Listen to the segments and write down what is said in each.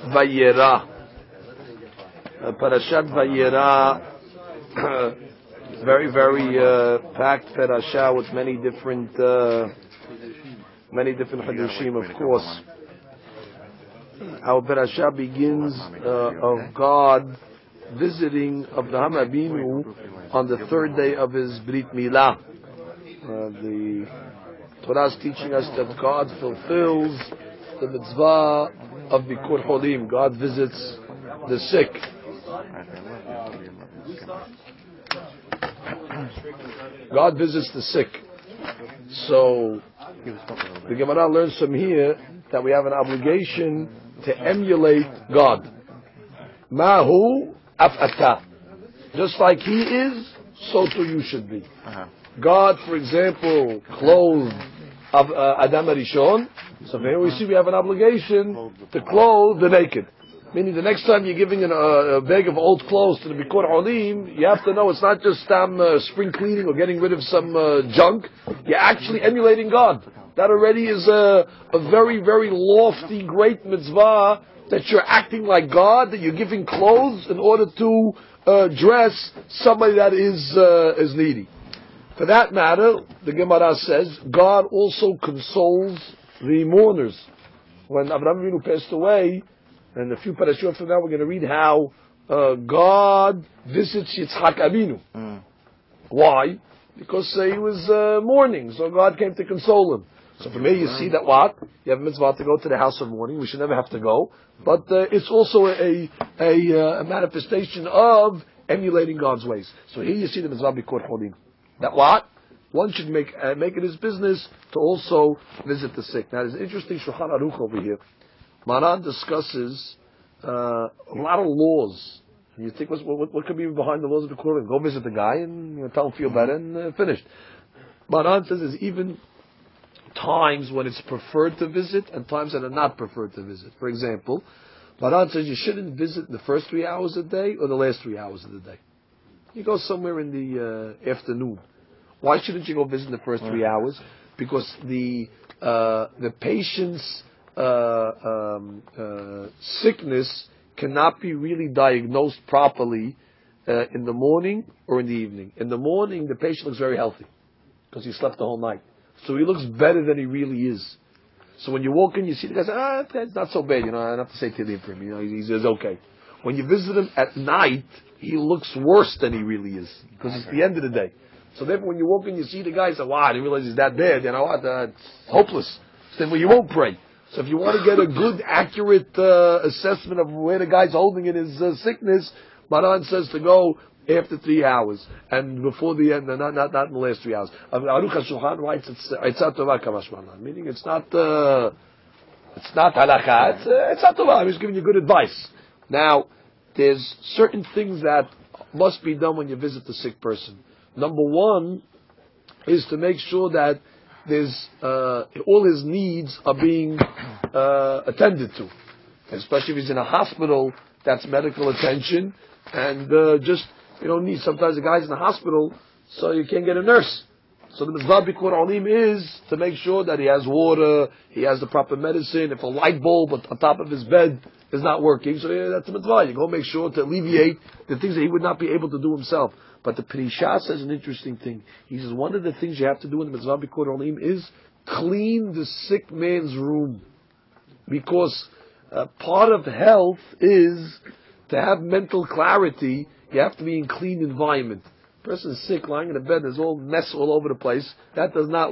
Vayera. Parashat Vayera, very, very packed parasha with many different hadushim, of course. Our parasha begins of God visiting Abraham Abinu on the third day of his Brit Milah. The Torah is teaching us that God fulfills the mitzvah of Bikur Holim. God visits the sick. God visits the sick. So the Gemara learns from here that we have an obligation to emulate God. Mahu af'ata. Just like He is, so too you should be. God, for example, clothed Adam Arishon. So here we see we have an obligation to clothe the naked. Meaning the next time you're giving a bag of old clothes to the Bikur Olim, you have to know it's not just spring cleaning or getting rid of some junk. You're actually emulating God. That already is a very, very lofty, great mitzvah that you're acting like God, that you're giving clothes in order to dress somebody that is needy. For that matter, the Gemara says, God also consoles the mourners. When Avraham Avinu passed away, and a few parashot from now, we're going to read how God visits Yitzchak Avinu. Why? Because he was mourning, so God came to console him. So from here you see that what? You have a mitzvah to go to the house of mourning. We should never have to go. But it's also a manifestation of emulating God's ways. So here you see the mitzvah Bikur Cholim. That what? One should make it his business to also visit the sick. Now there's an interesting Shulchan Aruch over here. Maran discusses a lot of laws. And you think, what could be behind the laws of the Quran? Go visit the guy and tell him feel better and finished. Maran says there's even times when it's preferred to visit and times that are not preferred to visit. For example, Maran says you shouldn't visit the first 3 hours of the day or the last 3 hours of the day. You go somewhere in the afternoon. Why shouldn't you go visit the first 3 hours? Because the patient's sickness cannot be really diagnosed properly in the morning or in the evening. In the morning, the patient looks very healthy because he slept the whole night. So he looks better than he really is. So when you walk in, you see the guy say, it's not so bad, I don't have to say Tehillim for him, he's okay. When you visit him at night, he looks worse than he really is because it's the end of the day. So therefore, when you walk in, you see the guy say, wow, I didn't realize he's that bad, it's hopeless. So then you won't pray. So if you want to get a good, accurate assessment of where the guy's holding in his sickness, Maran says to go after 3 hours and before the end, not in the last 3 hours. Aruch HaShulchan writes it's Eitzah Tovah Kamash Maran, meaning it's not halakha, it's Eitzah Tovah. I'm just giving you good advice. Now, there's certain things that must be done when you visit the sick person. Number one is to make sure that there's all his needs are being attended to, especially if he's in a hospital. That's medical attention, and you don't need. Sometimes the guy's in the hospital, so you can't get a nurse. So the mitzvah Bikur Olim is to make sure that he has water, he has the proper medicine. If a light bulb on top of his bed is not working, so that's the mitzvah. You go make sure to alleviate the things that he would not be able to do himself. But the Perisha says an interesting thing. He says one of the things you have to do in the mitzvah Bikur Olim is clean the sick man's room. Because part of health is to have mental clarity, you have to be in clean environment. A person is sick, lying in a bed, there's all mess all over the place. That does not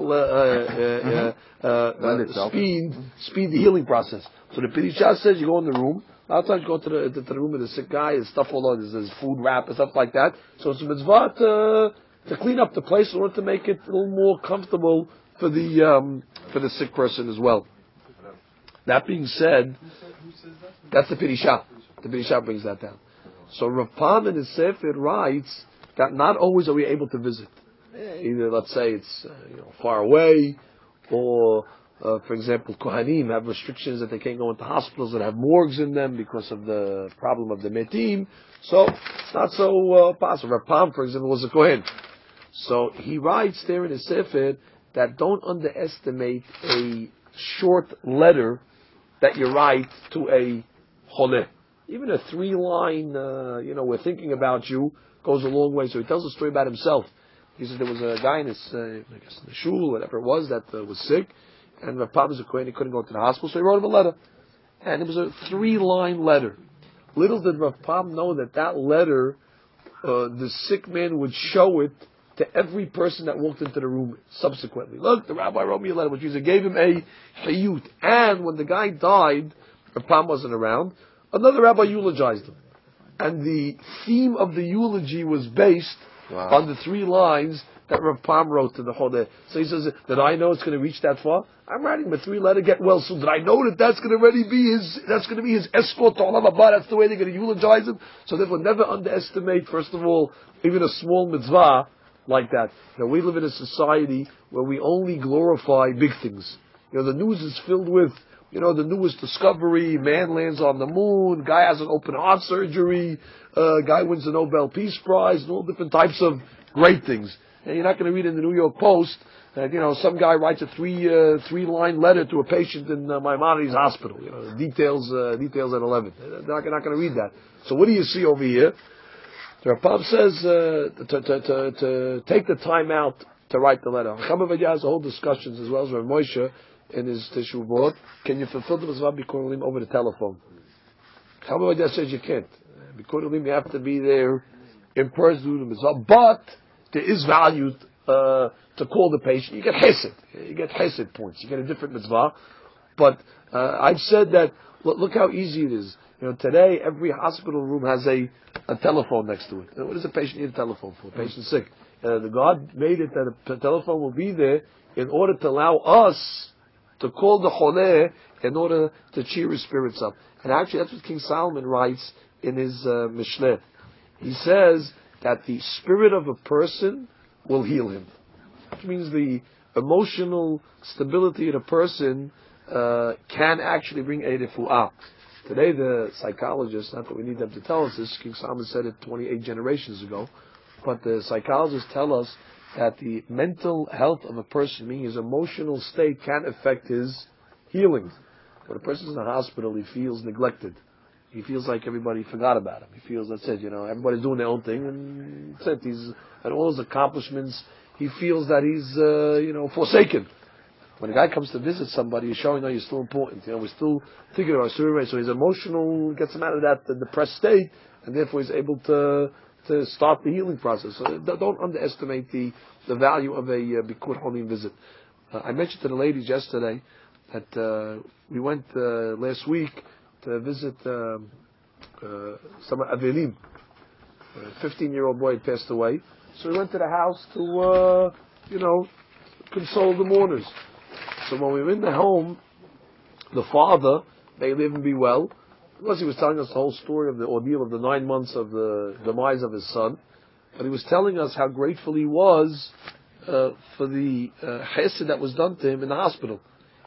speed the healing process. So the Perisha says you go in the room. A lot of times you go to the room of the sick guy, there's stuff all over, there's food wrap and stuff like that. So it's a mitzvah to clean up the place in order to make it a little more comfortable for the sick person as well. That being said, that's the Perisha. The Perisha brings that down. So Rav Pam in his Sefer writes that not always are we able to visit. Either, let's say, it's far away, or for example, Kohanim have restrictions that they can't go into hospitals that have morgues in them because of the problem of the metim. So it's not so possible. Rav Pam, for example, was a Kohen. So he writes there in his Sefer that don't underestimate a short letter that you write to a choleh. Even a 3-line, we're thinking about you, goes a long way. So he tells a story about himself. He says there was a guy in his, in the shul, whatever it was, that was sick, and the Papa was a Kohen, he couldn't go to the hospital, so he wrote him a letter. And it was a 3-line letter. Little did Rav Pam know that letter, the sick man would show it to every person that walked into the room subsequently. Look, the rabbi wrote me a letter, which means it gave him a chayut. And when the guy died, Rav Pam wasn't around, another rabbi eulogized him. And the theme of the eulogy was based on the 3 lines that Rav Pam wrote to the Chodeh. So he says, did I know it's going to reach that far? I'm writing him a 3-letter get well soon. Did I know that's going to be his escort to Olam Haba? That's the way they're going to eulogize him. So therefore, never underestimate, first of all, even a small mitzvah like that. We live in a society where we only glorify big things. The news is filled with, the newest discovery, man lands on the moon, guy has an open heart surgery, guy wins the Nobel Peace Prize, and all different types of great things. And you're not going to read in the New York Post that, some guy writes a 3-line letter to a patient in Maimonides Hospital. Details at 11. They're not going to read that. So what do you see over here? The Rabbi says to take the time out to write the letter. Chavavadya has a whole discussions as well as Rav Moshe in his tissue board. Can you fulfill the mitzvah Bikur Olim over the telephone? Chavavadya says you can't. Bikur Olim, you have to be there in person doing the mitzvah. But there is value to call the patient. You get chesed. You get chesed points. You get a different mitzvah. But I've said that, look how easy it is. Today every hospital room has a telephone next to it. What does a patient need a telephone for? A patient's sick. The God made it that a telephone will be there in order to allow us to call the choleh in order to cheer his spirits up. And actually that's what King Solomon writes in his Mishneh. He says that the spirit of a person will heal him. Which means the emotional stability of a person can actually bring a refuah. Today the psychologists, not that we need them to tell us this, King Solomon said it 28 generations ago, but the psychologists tell us that the mental health of a person, meaning his emotional state, can affect his healing. When a person's in the hospital, he feels neglected. He feels like everybody forgot about him. He feels, that's it, everybody's doing their own thing, and that's it. And all his accomplishments, he feels that he's, forsaken. When a guy comes to visit somebody, he's showing, you're still important. We're still thinking about it. So his emotional gets him out of that depressed state, and therefore he's able to start the healing process. So don't underestimate the value of a Bikur Olim visit. I mentioned to the ladies yesterday that we went last week to visit some Avelim. A 15-year-old boy had passed away. So we went to the house to, console the mourners. So when we were in the home, the father, may live and be well, because he was telling us the whole story of the ordeal of the 9 months of the demise of his son, but he was telling us how grateful he was for the chesed that was done to him in the hospital.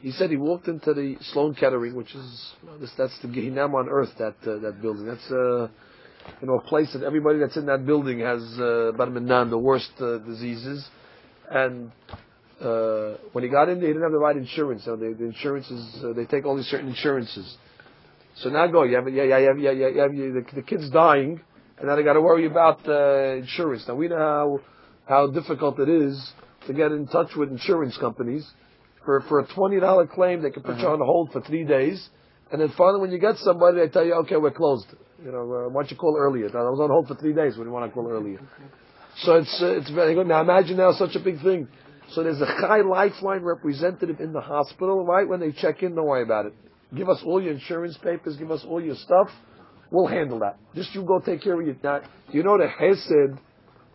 He said he walked into the Sloan Kettering, which is that's the Gehinam on earth, that building. That's a place that everybody that's in that building has Bar Minan, the worst diseases. And when he got in there, he didn't have the right insurance. So the insurances, they take all these certain insurances. So now you have the kid's dying, and now they got to worry about insurance. Now we know how difficult it is to get in touch with insurance companies. For a $20 claim, they can put you on hold for 3 days, and then finally when you get somebody, they tell you, okay, we're closed. Why don't you call earlier? I was on hold for 3 days. When you want to call earlier? So it's very good. Now imagine now such a big thing. So there's a Chai Lifeline representative in the hospital, right? When they check in, don't worry about it. Give us all your insurance papers, give us all your stuff. We'll handle that. Just you go take care of it. Now, you know the chesed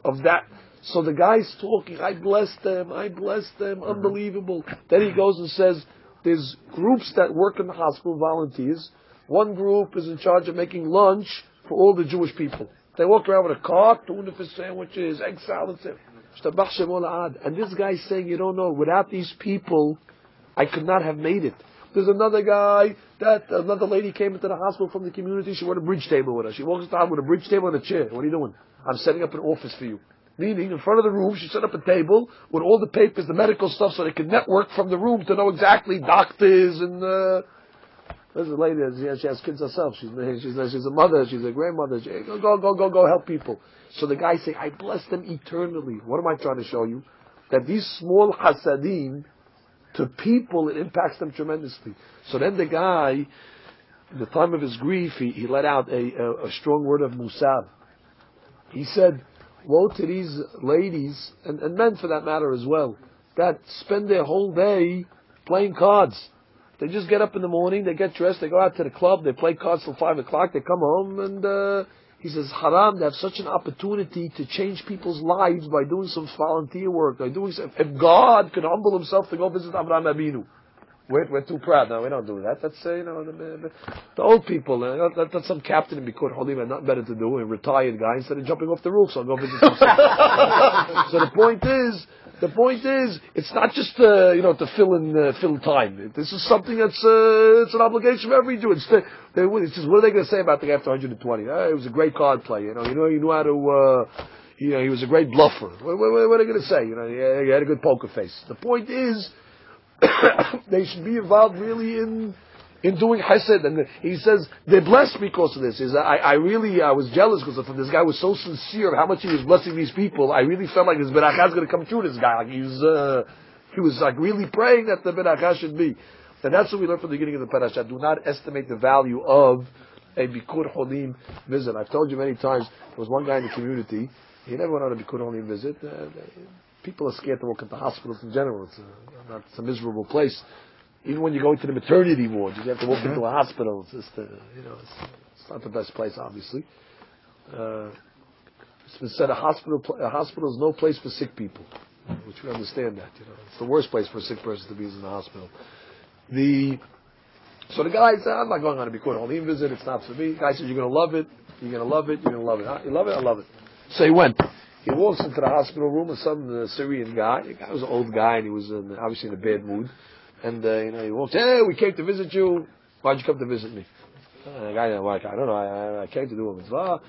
of that. So the guy's talking, I bless them, unbelievable. Then he goes and says, there's groups that work in the hospital, volunteers. One group is in charge of making lunch for all the Jewish people. They walk around with a cart, tuna fish sandwiches, egg salads. And this guy's saying, you don't know, without these people, I could not have made it. There's another guy, another lady came into the hospital from the community, she wanted a bridge table with her. She walks down with a bridge table and a chair. What are you doing? I'm setting up an office for you. Meaning, in front of the room, she set up a table with all the papers, the medical stuff, so they could network from the room to know exactly doctors and There's a lady, she has kids herself. She's a mother, she's a grandmother. Go help people. So the guy say, I bless them eternally. What am I trying to show you? That these small hasadim, to people, it impacts them tremendously. So then the guy, in the time of his grief, he let out a strong word of musab. He said, woe to these ladies, and men for that matter as well, that spend their whole day playing cards. They just get up in the morning, they get dressed, they go out to the club, they play cards till 5 o'clock, they come home, and he says, haram, they have such an opportunity to change people's lives by doing some volunteer work, by doing some, if God could humble himself to go visit Avraham Avinu. We're too proud. No, we don't do that. That's the old people. That's some captain in Bikur Holim had nothing better to do, a retired guy, instead of jumping off the roof. So I'll go visit some. So the point is, it's not just to fill time. This is something that's it's an obligation for every Jew. It's just what are they going to say about the guy after 120? He was a great card player. He knew how to. He was a great bluffer. What are they going to say? He had a good poker face. The point is, they should be involved really in doing chesed. And he says they're blessed because of this. I was jealous because this guy was so sincere of how much he was blessing these people. I really felt like this beracha is going to come through this guy. Like he was like really praying that the beracha should be. And that's what we learned from the beginning of the parasha. Do not estimate the value of a Bikur Holim visit. I've told you many times, there was one guy in the community, he never went on a Bikur Holim visit. People are scared to walk into hospitals in general. It's a miserable place. Even when you go into the maternity ward, you have to walk into a hospital. It's just, it's not the best place, obviously. It's been said a hospital is no place for sick people, which we understand that. It's the worst place for a sick person to be is in the hospital. So the guy said, I'm not going on a Bikur Holim visit. It's not for me. The guy said, you're going to love it. You're going to love it. You're going to love it. You love it? I love it. So he went. He walks into the hospital room with some Syrian guy. The guy was an old guy, and he was obviously in a bad mood. And he walks, hey, we came to visit you. Why'd you come to visit me? The guy, I don't know. I came to do a mitzvah.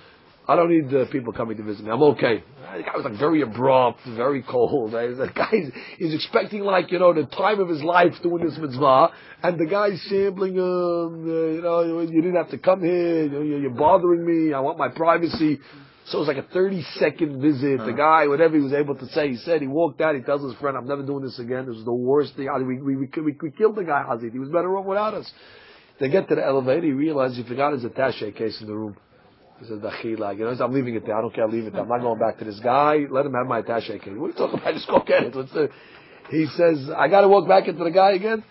I don't need people coming to visit me. I'm okay. The guy was like very abrupt, very cold. The guy is expecting the time of his life doing this mitzvah, and the guy's shambling you didn't have to come here. You're bothering me. I want my privacy. So it was like a 30-second visit. The guy, whatever he was able to say, he said, he walked out, he tells his friend, I'm never doing this again. This was the worst thing. We killed the guy, Hazit. He was better off without us. They get to the elevator, he realized he forgot his attaché case in the room. He said, I'm leaving it there. I don't care, leave it there. I'm not going back to this guy. Let him have my attaché case. What are you talking about? Just go get it. He says, I got to walk back into the guy again.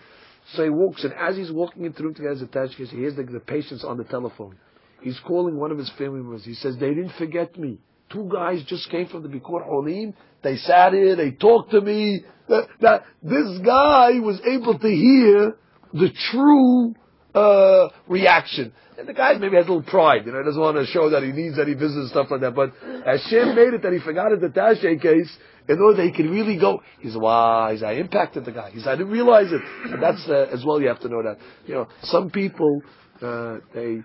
So he walks, and as he's walking into the room to get his attaché case, he hears the patients on the telephone. He's calling one of his family members. He says, they didn't forget me. 2 guys just came from the Bikur Holim. They sat here. They talked to me. This guy was able to hear the true reaction. And the guy maybe has a little pride. He doesn't want to show that he needs any business and stuff like that. But Hashem made it that he forgot his attaché case in order that he could really go. He said, wow, I impacted the guy. He said, I didn't realize it. And that's as well, you have to know that. Some people, they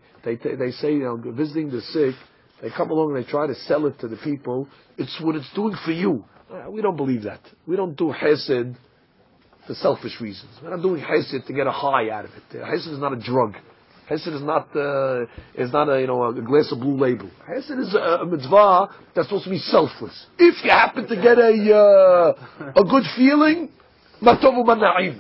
say, visiting the sick, they come along and they try to sell it to the people. It's what it's doing for you. We don't believe that. We don't do hesed for selfish reasons. We're not doing hesed to get a high out of it. Hesed is not a drug. Hesed is not a glass of Blue Label. Hesed is a mitzvah that's supposed to be selfless. If you happen to get a good feeling, matovu mana'im.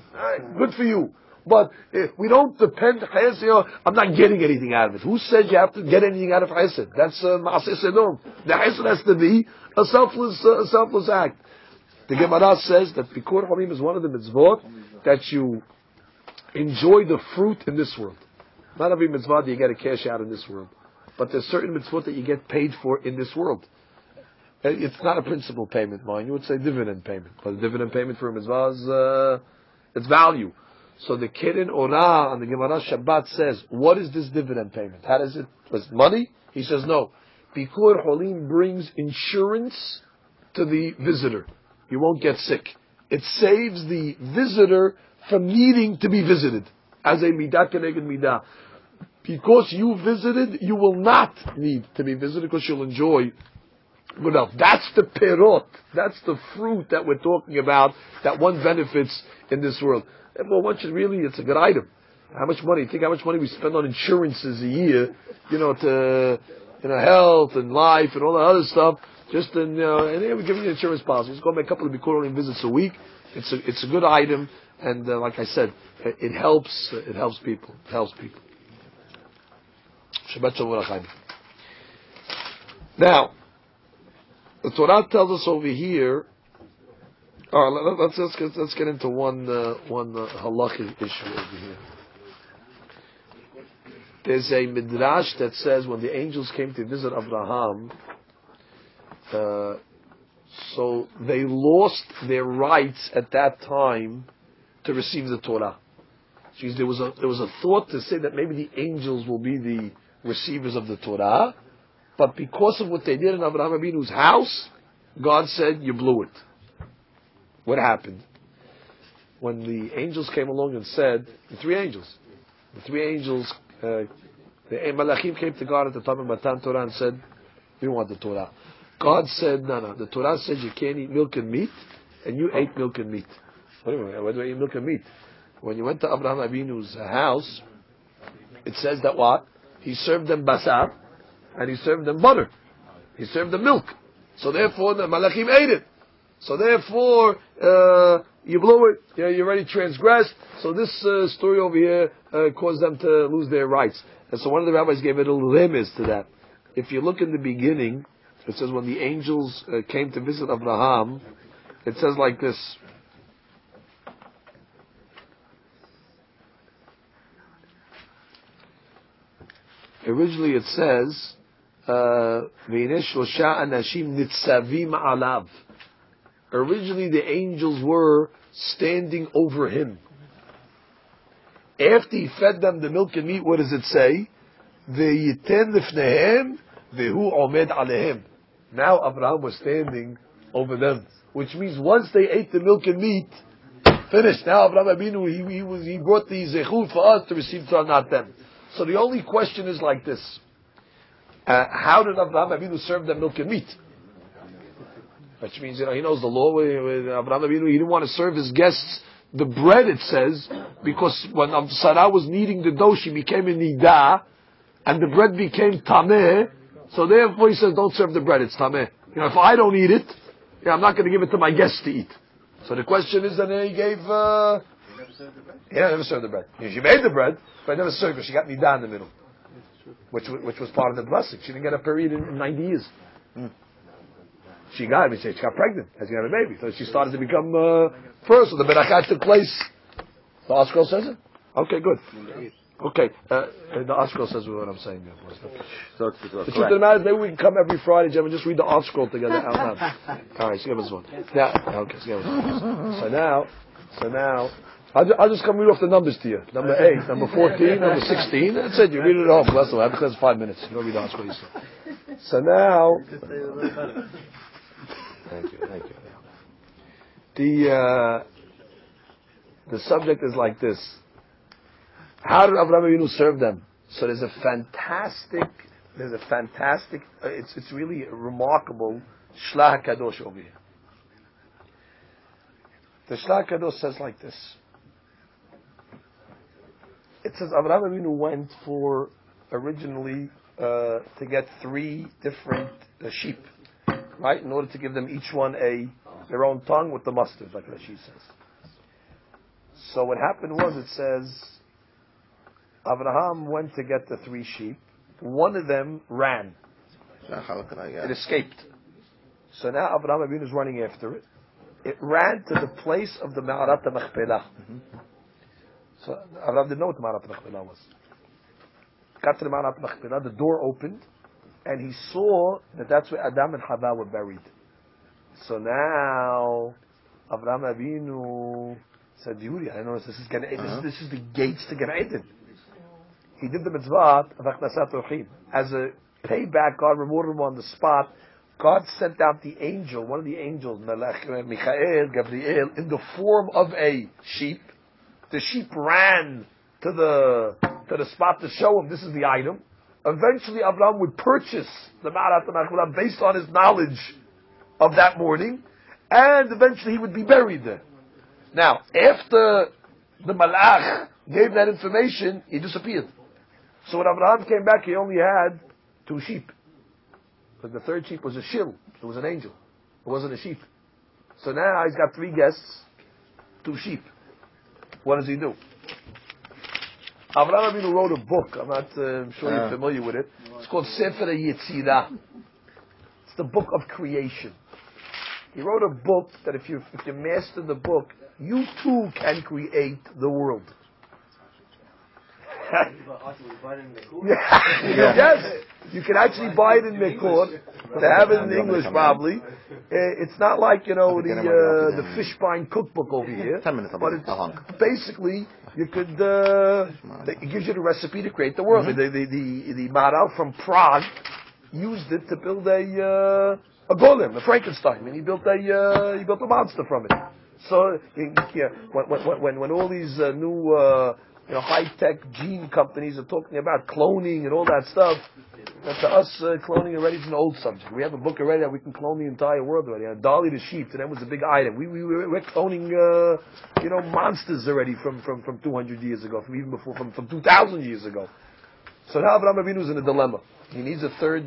Good for you. But we don't depend. I'm not getting anything out of it. Who said you have to get anything out of hesed? That's ma'aseh sedom. The hesed has to be a selfless act. The Gemara says that Bikur Holim is one of the mitzvot that you enjoy the fruit in this world. Not every mitzvah do you get a cash out in this world, but there's certain mitzvot that you get paid for in this world. It's not a principal payment, mind. You would say dividend payment, but a dividend payment for a mitzvah is its value. So the Keren Orah on the Gemara Shabbat says, what is this dividend payment? How does it? Was it money? He says no. Bikur Holim brings insurance to the visitor. You won't get sick. It saves the visitor from needing to be visited as a midah keneged midah. Because you visited, you will not need to be visited because you'll enjoy good health. That's the perot. That's the fruit that we're talking about that one benefits in this world. And well, one should really, it's a good item. How much money? Think how much money we spend on insurances a year, to health and life and all that other stuff. Just and we're giving you an insurance policy. Just go make a couple of Bikurim visits a week. It's a good item, and like I said, it helps. It helps people. It helps people. Shabbat Shalom Aleichem. Now, the Torah tells us over here. All right, let's get into one halachic issue over here. There's a midrash that says when the angels came to visit Abraham, so they lost their rights at that time to receive the Torah. There was a thought to say that maybe the angels will be the receivers of the Torah, but because of what they did in Avraham Avinu's house, God said, you blew it. What happened? When the angels came along and said, the three angels, the Malachim came to God at the time of Matan Torah and said, we want the Torah. God said, no, the Torah says you can't eat milk and meat, and you ate milk and meat. Why do I eat milk and meat? When you went to Abraham Avinu's house, it says that what? He served them basar, and he served them butter. He served them milk. So therefore, the Malachim ate it. So therefore, you blew it. You already transgressed. So this story over here caused them to lose their rights. And so one of the rabbis gave it a remiz to that. If you look in the beginning, it says when the angels came to visit Abraham, it says like this. Originally it says, Originally the angels were standing over him. After he fed them the milk and meat, what does it say? Ve'yiten lifnehem ve'hu omed alehem. Now Abraham was standing over them, which means once they ate the milk and meat, finished. Now Abraham Abinu, he brought the zechut for us to receive Torah, not them. So the only question is like this: how did Abraham Abinu serve them milk and meat? Which means, he knows the law. Abraham Abinu, he didn't want to serve his guests the bread, it says, because when Sarah was kneading the dough, she became a nida, and the bread became tameh. So therefore, he says, don't serve the bread; it's tameh. If I don't eat it, I'm not going to give it to my guests to eat. So the question is, then he gave. Never served the bread. She made the bread, but never served it. She got nida in the middle, which was part of the blessing. She didn't get a period in 90 years. She got pregnant, has got a baby. So she started to become first. So the berachah took place. The article says it. Okay, good. Okay, the article says what I'm saying. The truth of the matter is, maybe we can come every Friday, Jim, and just read the article together out loud. All right, so give us one. So now, I'll just come read off the numbers to you. Number 8, number 14, number 16. That's it. You read it at home. Bless them. I have to class 5 minutes. You don't read the article yourself. So now. Thank you. The subject is like this: how did Avraham Avinu serve them? So there's a fantastic. It's really a remarkable Shlach Kadosh over here. The Shlach Kadosh says like this. It says Avraham Avinu went for originally to get 3 different sheep. Right, in order to give them each one their own tongue with the mustard, like Rashi says. So what happened was, it says, Abraham went to get the 3 sheep. One of them ran. It escaped. So now Abraham Avinu is running after it. It ran to the place of the Ma'arat HaMachpelah. So Abraham didn't know what the Ma'arat HaMachpelah was. Got to the Ma'arat HaMachpelah, the door opened, and he saw that that's where Adam and Hava were buried. So now, Avraham Avinu said, Yuri, I know this is the gates to Gan Eden. He did the mitzvah of Achnasat Orchim. As a payback, God rewarded him on the spot. God sent out the angel, one of the angels, Michael, Gabriel, in the form of a sheep. The sheep ran to the spot to show him this is the item. Eventually, Abraham would purchase the Ma'arat HaMachpelah based on his knowledge of that morning, and eventually he would be buried there. Now, after the Malach gave that information, he disappeared. So when Abraham came back, he only had 2 sheep. But the third sheep was a shil. It was an angel. It wasn't a sheep. So now he's got 3 guests, 2 sheep. What does he do? Avraham Avinu wrote a book. I'm not sure you're familiar with it. It's called Sefer Yetzirah. It's the book of creation. He wrote a book that if you master the book, you too can create the world. Yes, you can actually buy it in Mekor. They have it in English probably. It's not like the Fishbein cookbook over here, but it's basically you could. It gives you the recipe to create the world. The Maharal from Prague used it to build a golem, a Frankenstein. I mean, he built a monster from it. So when all these new high-tech gene companies are talking about cloning and all that stuff, to us, cloning already is an old subject. We have a book already that we can clone the entire world already. Dolly the sheep, to them was a big item. We're cloning, monsters already from 200 years ago, from even before, from 2,000 years ago. So now Avraham Avinu is in a dilemma. He needs a third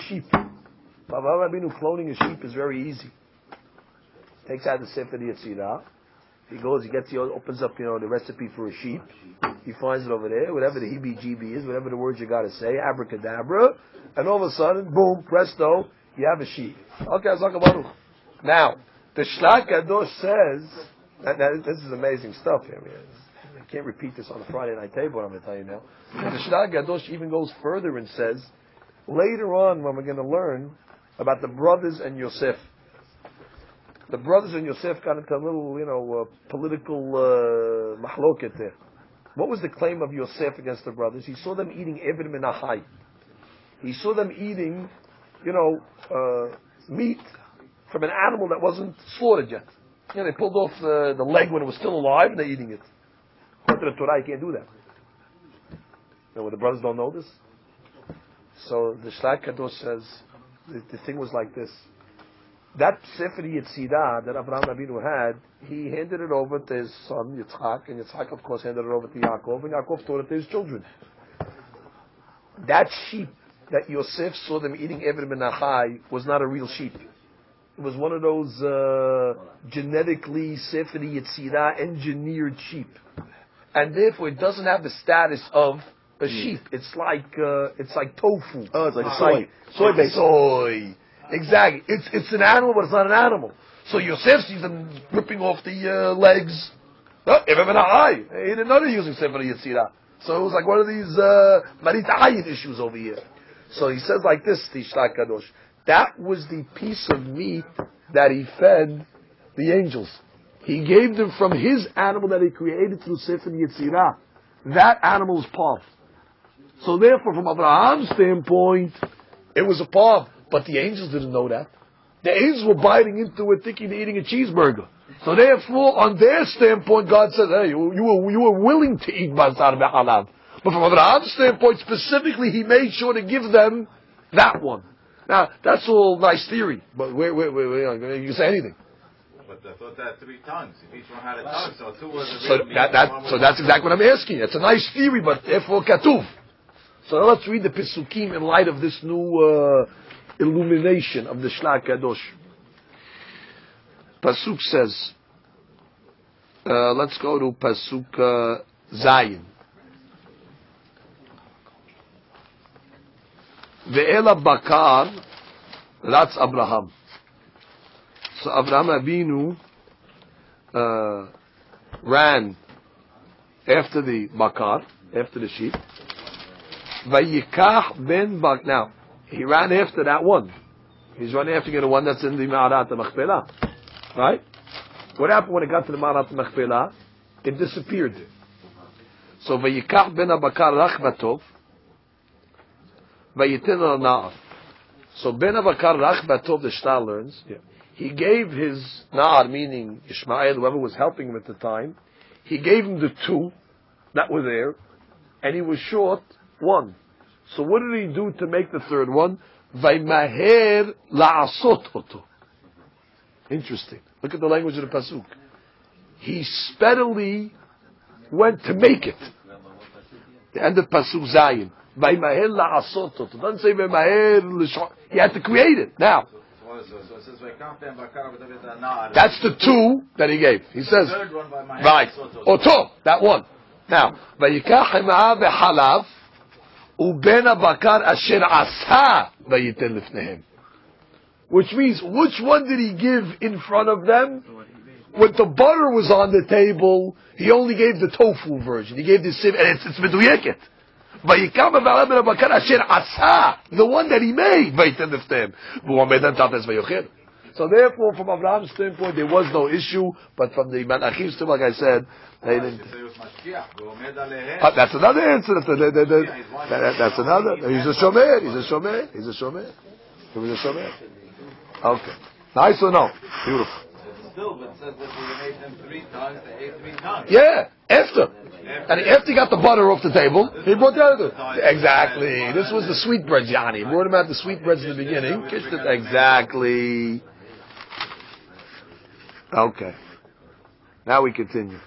sheep. Avraham Avinu cloning a sheep is very easy. Takes out the Sefer Yetzirah. He goes, he opens up, the recipe for a sheep. He finds it over there, whatever the heebie-jeebie is, whatever the words you gotta say, abracadabra, and all of a sudden, boom, presto, you have a sheep. Okay, now, the Shlach Kadosh says, and this is amazing stuff here. I can't repeat this on the Friday night table, I'm going to tell you now. The Shlach Kadosh even goes further and says, later on when we're going to learn about the brothers and Yosef, the brothers and Yosef got into a little, political mahloket there. What was the claim of Yosef against the brothers? He saw them eating Eved Menachai. He saw them eating, meat from an animal that wasn't slaughtered yet. They pulled off the leg when it was still alive and they're eating it. According to the Torah, you can't do that. The brothers don't know this. So the Shlach Kadosh says, the thing was like this. That Sefer Yetzirah that Avraham Avinu had, he handed it over to his son Yitzchak, and Yitzchak of course handed it over to Yaakov, and Yaakov taught it to his children. That sheep that Yosef saw them eating Eved Menachai was not a real sheep. It was one of those genetically Sefer Yetzirah engineered sheep, and therefore it doesn't have the status of a sheep. It's like tofu. Oh, it's like soy. Exactly. It's an animal, but it's not an animal. So Yosef sees them ripping off the legs. He didn't know they're using Sefer Yetzirah. So it was like one of these Marit Ayin issues over here. So he says like this, the Shlach Kadosh. That was the piece of meat that he fed the angels. He gave them from his animal that he created through Sefer Yetzirah. That animal's pav. So therefore, from Abraham's standpoint, it was a pav. But the angels didn't know that. The angels were biting into it thinking they're eating a cheeseburger. So therefore, on their standpoint, God says, hey, you were willing to eat basar be'alav. But from Abraham's standpoint, specifically, he made sure to give them that one. Now, that's all nice theory. But wait, you can say anything. But I thought that had 3 tongues. If each one had a tongue, so 2 was a real so that's exactly what I'm asking. It's a nice theory, but therefore katuv. So now let's read the Pesukim in light of this new illumination of the Shlach Kadosh. Pasuk says, let's go to Pasuk Zayin. Ve'ela bakar, that's Abraham. So Abraham Avinu ran after the bakar, after the sheep. Vayikach ben bak. Now, he ran after that one. He's running after the one that's in the Ma'arat Machpelah. Right? What happened when it got to the Ma'arat Machpelah? It disappeared. So, Vayikach ben Abakar Rachbatov, Vayitin al-Na'ar. So, ben Abakar Rachbatov, the Shtar learns, he gave his Na'ar, meaning Ishmael, whoever was helping him at the time, he gave him the 2 that were there, and he was short 1. So what did he do to make the third one? Vaymaher la'asot oto. Interesting. Look at the language of the pasuk. he speedily went to make it. The end of Pasuk Zayin. Vaymaher la'asoto. It doesn't say Vaymaher l'shon. He had to create it. Now, that's the two that he gave. He says, right, Oto, that one. Now, Vayikach hema v'halav uben abakar asher asa vayitel lifnehem. Which means, which one did he give in front of them? When the butter was on the table, he only gave the tofu version. He gave the sim, and it's meduyeket. Vayikam v'halav ben abakar asher asa, the one that he made. Vayitel lifnehem. V'uamedan tates vayochel. So therefore, from Abraham's standpoint, there was no issue, but from the Malachim standpoint, like I said, they didn't. That's another answer. That's another. He's a shomer. He was a shomer. Okay. Nice or no? Beautiful. Still, but it says that he made them 3 times, they ate 3 times. Yeah, after. And after he got the butter off the table, he brought the other. Exactly. This was the sweetbreads, Yanni. He brought him out the sweetbreads in the beginning. Exactly. Okay. Now we continue.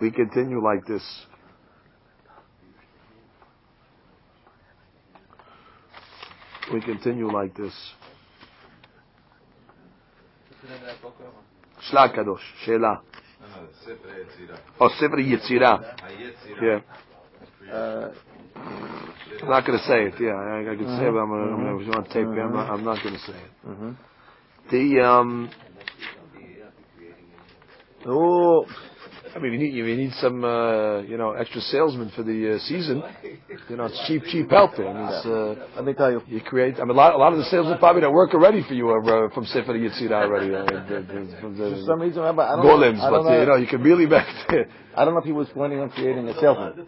We continue like this. We continue like this. Shla Kadosh, Sheila. Oh, Sefer Yetzirah. Yeah. I'm not going to say it. Yeah, I can say it, but I'm on tape. I'm not going to say it. I mean, you need some, extra salesmen for the season. It's cheap help there. I mean, let me tell you, you create. I mean, a lot of the salesmen probably that work already for you are from Sefer Yetzirah already. For some reason, I don't golems, know, you can really back there. I don't know if he was planning on creating a salesman.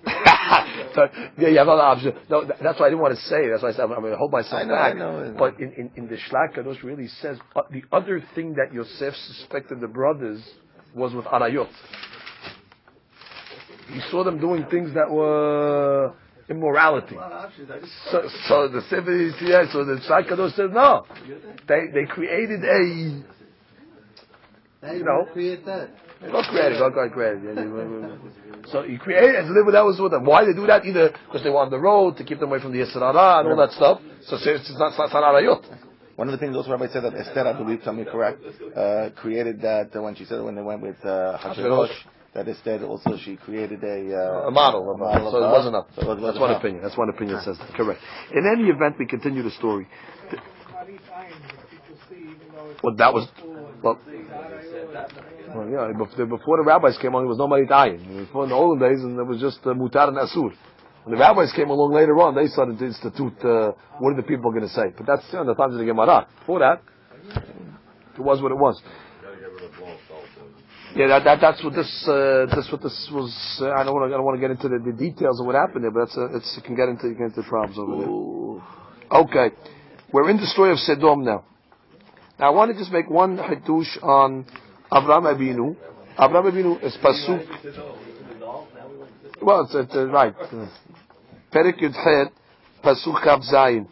So, yeah, you have other options. No, that's why I didn't want to say it. That's why I said I'm going to hold myself back. I know. But in the Shlach Kadosh really says the other thing that Yosef suspected the brothers was with Arayot. He saw them doing things that were immorality. So the Shlach Kadosh says no. They created a. Create that. God created. So he created and lived that was with them. Why they do that? Either because they were on the road to keep them away from the Yisra Hara and all that stuff. So it's not Arayot. One of the things also Rabbi said that Esther, I believe, tell me correct, created that when she said when they went with Hashverosh, that instead also she created a model. So it wasn't up. So that's one opinion. That's one opinion says that. Correct. In any event, we continue the story. Well, that was before the rabbis came along, there was no Marit Ayin. Before in the olden days, and there was just Mutar and Asur. When the rabbis came along later on, they started to institute what are the people going to say. But that's in the times of the Gemara. Before that, it was what it was. Yeah, that's what this was. I don't want to get into the details of what happened there, but you can get into problems over there. Okay, we're in the story of Sodom now. Now I want to just make one hitush on Avraham Avinu. Avraham Avinu is pasuk. Well, it's right. Perek Yud Het, pasuk Chav Zayin.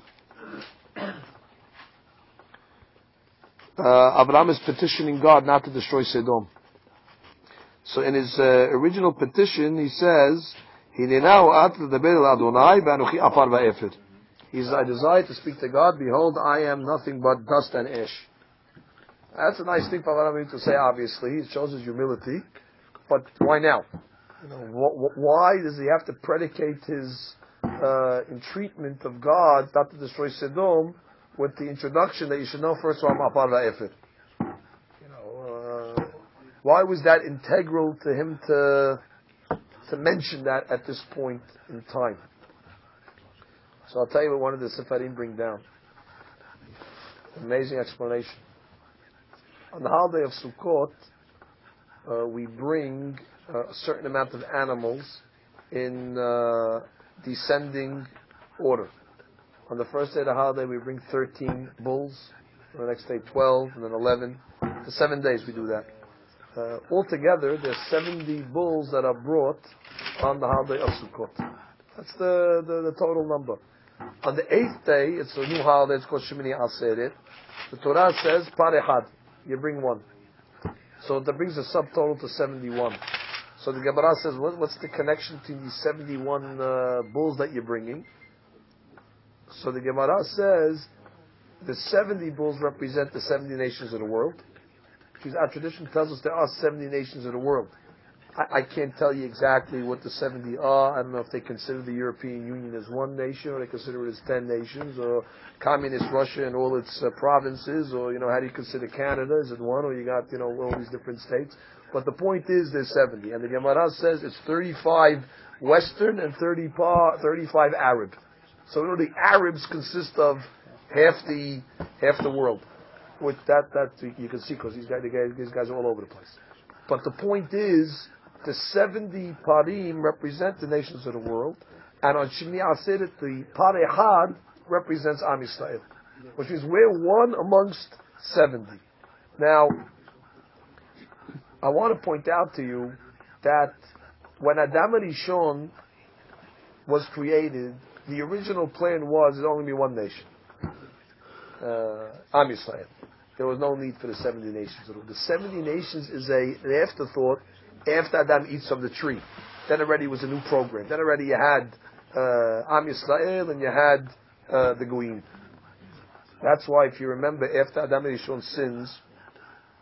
Avraham is petitioning God not to destroy Sodom. So in his original petition, he says, I desire to speak to God. Behold, I am nothing but dust and ash. That's a nice thing for Avraham to say, obviously. It shows his humility. But why now? Why does he have to predicate his entreatment of God not to destroy Sodom with the introduction that you should know first of all, Apar Va'efir? Why was that integral to him to mention that at this point in time? So I'll tell you what one of the Sefarim bring down. Amazing explanation. On the holiday of Sukkot, we bring a certain amount of animals in descending order. On the first day of the holiday, we bring 13 bulls. On the next day, 12, and then 11. For 7 days, we do that. Altogether, there's 70 bulls that are brought on the holiday of Sukkot. That's the total number. On the 8th day, it's a new holiday. It's called Shemini Aseret. The Torah says Parehad. you bring one. So that brings the subtotal to 71. So the Gemara says, what's the connection between these 71 bulls that you're bringing? So the Gemara says, the 70 bulls represent the 70 nations of the world. Because our tradition tells us there are 70 nations of the world. I can't tell you exactly what the 70 are. I don't know if they consider the European Union as one nation, or they consider it as 10 nations, or communist Russia and all its provinces, or, how do you consider Canada? Is it one, or you got, all these different states? But the point is there's 70. And the Gemara says it's 35 Western and 35 Arab. So the Arabs consist of half the world. With that you can see, because these guys are all over the place. But the point is, the 70 parim represent the nations of the world, and on Shemini Aseret, the par echad represents Am Yisrael, which means we're one amongst 70. Now, I want to point out to you that when Adam Rishon was created, the original plan was there'd only be one nation, Am Yisrael. There was no need for the 70 nations. The 70 nations is an afterthought after Adam eats from the tree. Then already was a new program. Then already you had Am Yisrael and you had the Goyim. That's why, if you remember, after Adam Rishon sins,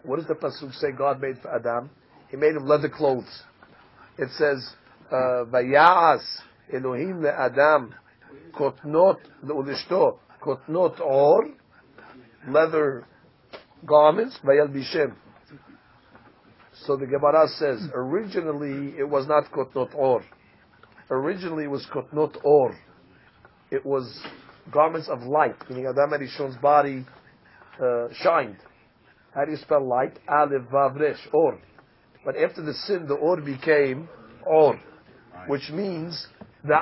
what does the pasuk say God made for Adam? He made him leather clothes. It says, Vayas Elohim le'Adam kotnot le'ulishto kotnot or, leather garments, vayalbishem. So the Gemara says, originally it was not kotnot or. Originally it was kotnot or. It was garments of light, meaning Adam Rishon's body shined. How do you spell light? Aleph Vav Resh, or. But after the sin, the or became or, which means the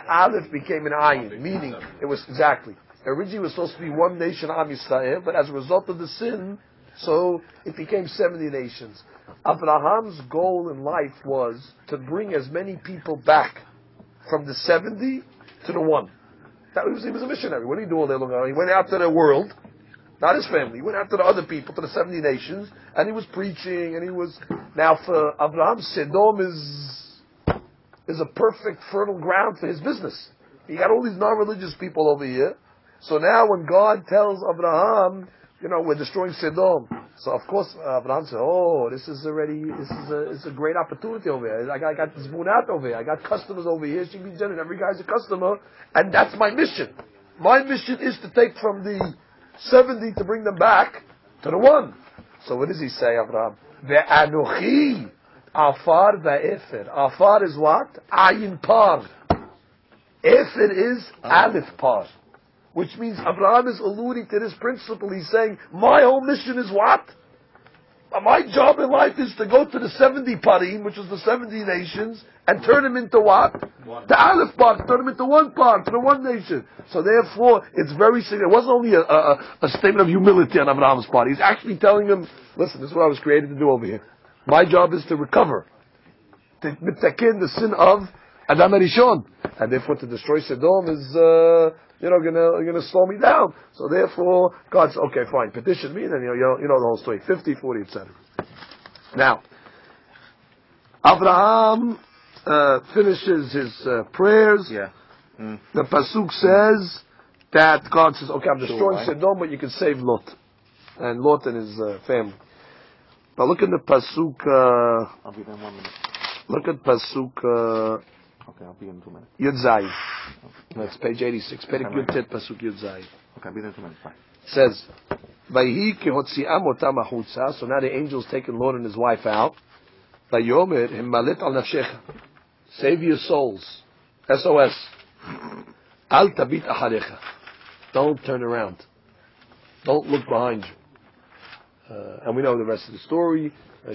Aleph became an ayin, meaning it was exactly. Originally it was supposed to be one nation, Am Yisrael, but as a result of the sin, so it became 70 nations. Abraham's goal in life was to bring as many people back from the 70 to the 1. He was a missionary. What did he do all day long? He went out to the world, not his family. He went after the other people, to the 70 nations, and he was preaching, and he was... Now, for Abraham, Sodom is a perfect fertile ground for his business. He got all these non-religious people over here. So now when God tells Abraham, we're destroying Sodom, so of course Abraham said, this is a great opportunity over here. I got this moon out over here. I got customers over here. Every guy's a customer, and that's my mission. My mission is to take from the 70 to bring them back to the 1. So what does he say, Abraham? Ve'anochi afar ve'efer. Afar is what? Ayin par. Efer is alif par. Which means Abraham is alluding to this principle. He's saying, my whole mission is what? My job in life is to go to the 70 parim, which is the 70 nations, and turn them into what? The Aleph part, turn them into one part, to the one nation. So therefore, it's very significant. It wasn't only a statement of humility on Abraham's part. He's actually telling them, listen, this is what I was created to do over here. My job is to recover, to mitakin the sin of Adam Rishon. And therefore, to destroy Sodom is... gonna slow me down. So therefore, God said, okay, fine, petition me, and then you know the whole story. 50, 40, etc. Now, Abraham finishes his prayers. Yeah. The pasuk says that God says, okay, I'm destroying Sodom, but you can save Lot. And Lot and his family. But look at the pasuk, I'll be there in 1 minute. Look at pasuk, Okay, I'll be in 2 minutes. Yud Zayin. That's page 86. Perek Yud Tet Pasuk Yud Zayin. Okay, I'll be there in 2 minutes. Fine. It says, Vayhi kehotzi'am otam achutza. So now the angel's taking Lot and his wife out. Vayomer himmalet al nafshecha. Save your souls. SOS. Al tabit acharecha. Don't turn around. Don't look behind you. And we know the rest of the story.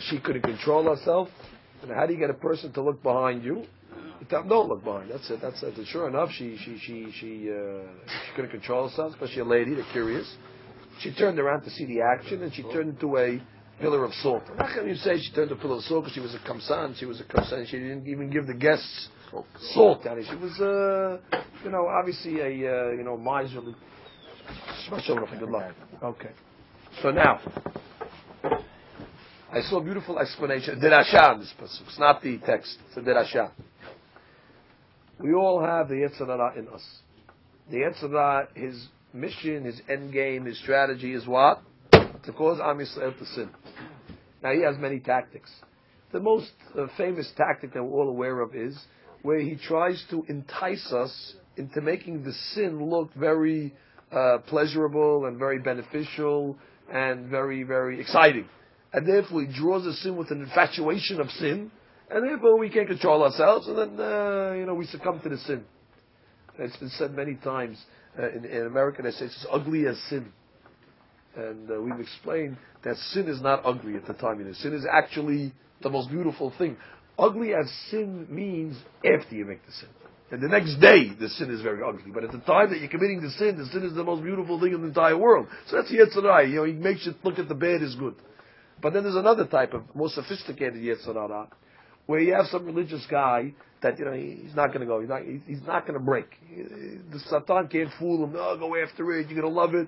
She couldn't control herself. And how do you get a person to look behind you? Don't look behind. That's it. Sure enough, she couldn't control herself, especially a lady. They're curious. She turned around to see the action, and she turned into a pillar of salt. How can you say she turned into a pillar of salt? Because she was a kamsan. She didn't even give the guests salt. I mean, she was, obviously a miserly. Good luck. Okay. So now, I saw a beautiful explanation. Dirasha in this pasuk. It's not the text. It's a dirasha. We all have the Yetzer Hara in us. The Yetzer Hara, his mission, his end game, his strategy is what? To cause Am Yisrael to sin. Now he has many tactics. The most famous tactic that we're all aware of is where he tries to entice us into making the sin look very pleasurable and very beneficial and very, very exciting. And therefore he draws us in with an infatuation of sin, and therefore we can't control ourselves, and then we succumb to the sin. It's been said many times in America. They say it's as ugly as sin, and we've explained that sin is not ugly at the time. Sin is actually the most beautiful thing. Ugly as sin means after you make the sin, and the next day the sin is very ugly. But at the time that you're committing the sin is the most beautiful thing in the entire world. So that's the Yetzer Hara. He makes you look at the bad as good. But then there's another type of more sophisticated Yetzer Hara, where you have some religious guy that he's not going to go, he's not going to break. The Satan can't fool him. No, go after it. You're going to love it.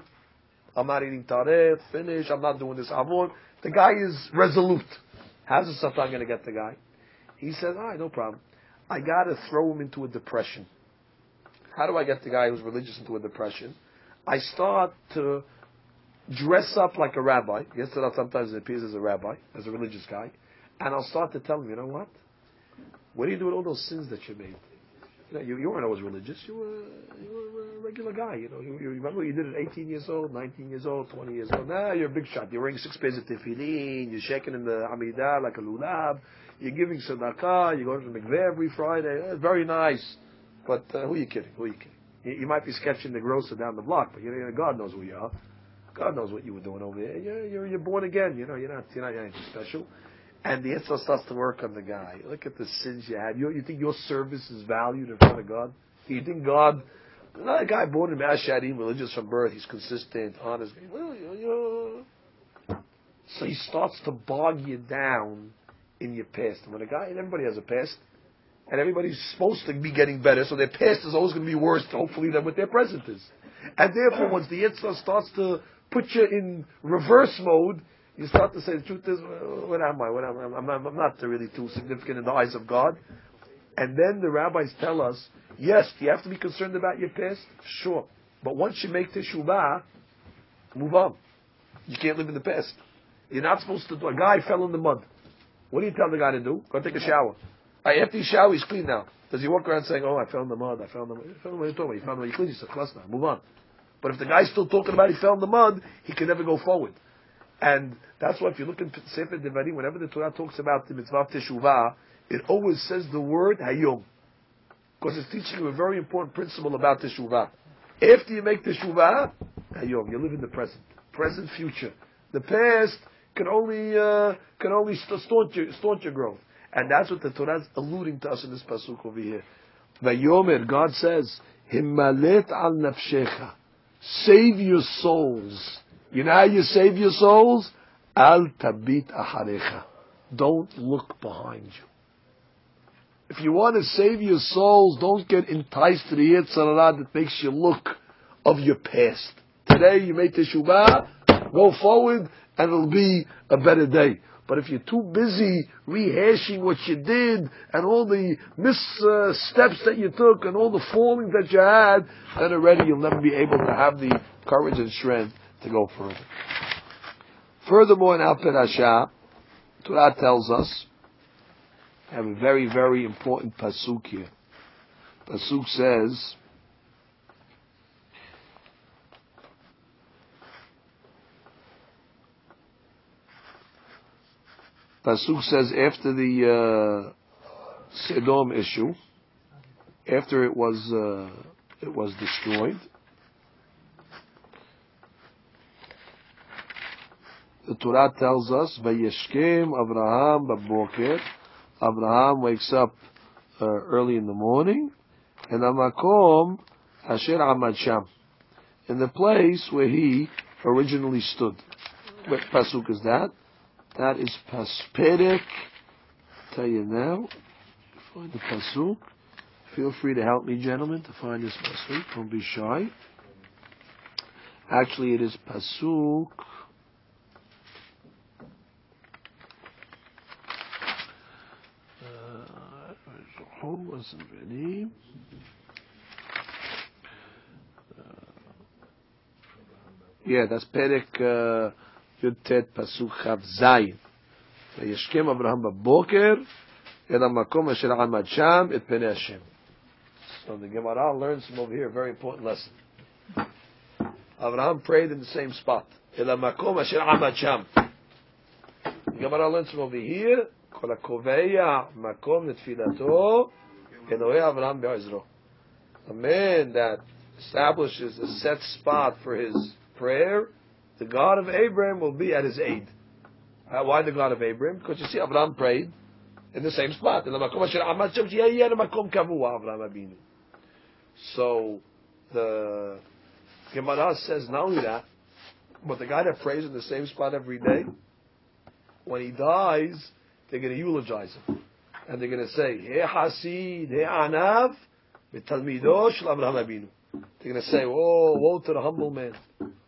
I'm not eating taref. Finish. I'm not doing this avon. The guy is resolute. How's the Satan going to get the guy? He says, all right, no problem. I got to throw him into a depression. How do I get the guy who's religious into a depression? I start to dress up like a rabbi. Yesterday, sometimes it appears as a rabbi, as a religious guy. And I'll start to tell him, you know what? What do you do with all those sins that you made? You weren't always religious. You were a regular guy. You remember you did it 18 years old, 19 years old, 20 years old. Now you're a big shot. You're wearing 6 pairs of tefillin. You're shaking in the Amidah like a lulav. You're giving tzedakah. You're going to the mikveh every Friday. Very nice. But who are you kidding? You might be sketching the grocer down the block, but God knows who you are. God knows what you were doing over there. You're born again. You're not anything special. And the Yetzer starts to work on the guy. Look at the sins you had. You think your service is valued in front of God? You think God, not a guy born in Ma'asharim, religious from birth, he's consistent, honest. So he starts to bog you down in your past. And when a guy, and everybody has a past, and everybody's supposed to be getting better, so their past is always going to be worse, hopefully, than what their present is. And therefore, once the Yetzer starts to put you in reverse mode, you start to say, the truth is, what am I? I'm not really too significant in the eyes of God. And then the rabbis tell us, yes, do you have to be concerned about your past? Sure. But once you make teshuvah, move on. You can't live in the past. You're not supposed to do. A guy fell in the mud. What do you tell the guy to do? Go take a shower. After he shower, he's clean now. Does he walk around saying, oh, I fell in the mud, I fell in the mud? You fell in the mud, you fell in the mud, you clean yourself, class now, move on. But if the guy's still talking about he fell in the mud, he can never go forward. And that's why if you look in Sefer Devarim, whenever the Torah talks about the mitzvah of teshuvah, it always says the word hayom. Because it's teaching you a very important principle about teshuvah. After you make teshuvah, hayom, you live in the present. Present, future. The past can only staunch your growth. And that's what the Torah is alluding to us in this pasuk over here. Vayomer, God says, Himmalet al nafshecha. Save your souls. You know how you save your souls? Al tabit aharecha. Don't look behind you. If you want to save your souls, don't get enticed to the Yetzer Hara that makes you look of your past. Today you make teshuvah, go forward, and it'll be a better day. But if you're too busy rehashing what you did and all the missteps that you took and all the fallings that you had, then already you'll never be able to have the courage and strength to go further. Furthermore, in Al Perashah, Torah tells us, I have a very, very important pasuk here. Pasuk says, after the Sodom issue, after it was destroyed, the Torah tells us, Vayeshkem Avraham baboker. Abraham wakes up early in the morning, and Amakom Asher Amad Sham, in the place where he originally stood. What pasuk is that? That is Perek. Tell you now. Find the pasuk. Feel free to help me, gentlemen, to find this pasuk. Don't be shy. Actually, it is pasuk Who wasn't ready? Yeah, that's Perek Yud Tet Pasuk Chav Zayin. וישכם אברהם בבוקר אל המקום אשר עמד שם את פני השם. So the Gemara learns from over here a very important lesson. Abraham prayed in the same spot. אל המקום אשר עמד שם. The Gemara learns from over here, כל הקובע מקום לתפילתו אלוהי אברהם בעזרו. A man that establishes a set spot for his prayer, the God of Abraham will be at his aid. Why the God of Abraham? Because you see, Abraham prayed in the same spot. So the Gemara says not only that, but the guy that prays in the same spot every day, when he dies, they're going to eulogize him. And they're going to say, He Hasid, He Anav, Talmido Shel Avraham Avinu. They're going to say, oh, woe to the humble man.